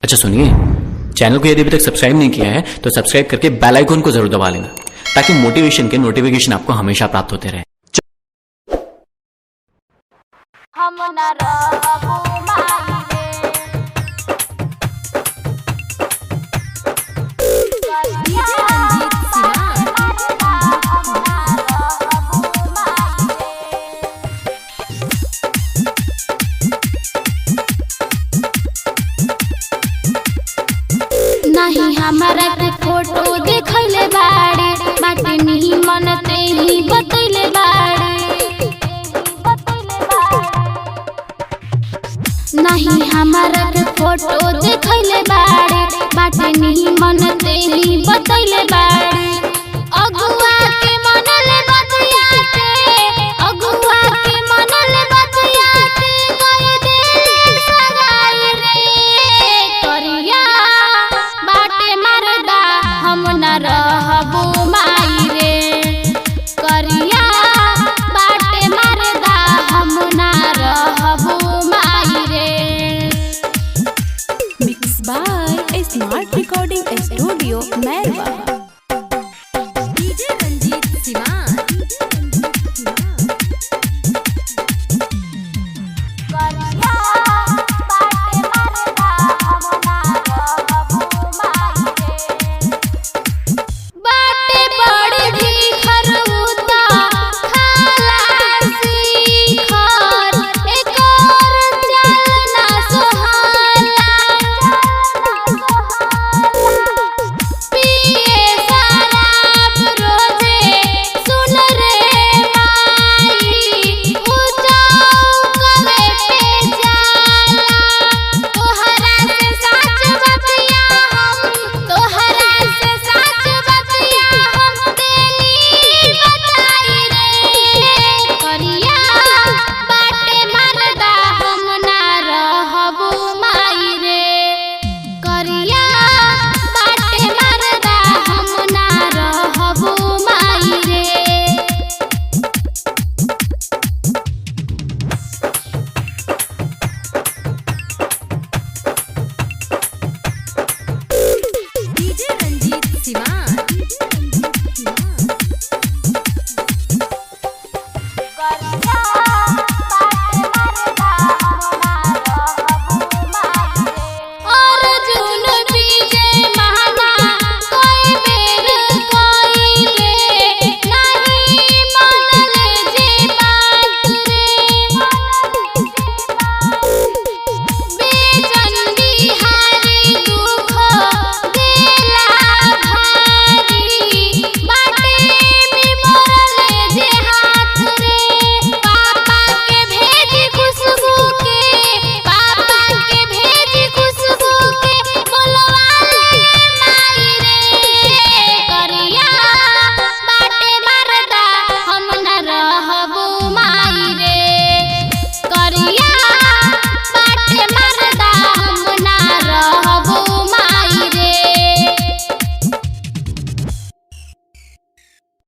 अच्छा सुनिए, चैनल को यदि अभी तक सब्सक्राइब नहीं किया है तो सब्सक्राइब करके बेल आइकन को जरूर दबा लेना, ताकि मोटिवेशन के नोटिफिकेशन आपको हमेशा प्राप्त होते रहे। हम न रहबो माई नहीं हमारा के फोटो देखले बाड़े बाटे नहीं मनते ही बतैले बाड़े नहीं हमारा के फोटो देखले बाड़े बाटे नहीं मनते ही बतैले बाड़े अगुआ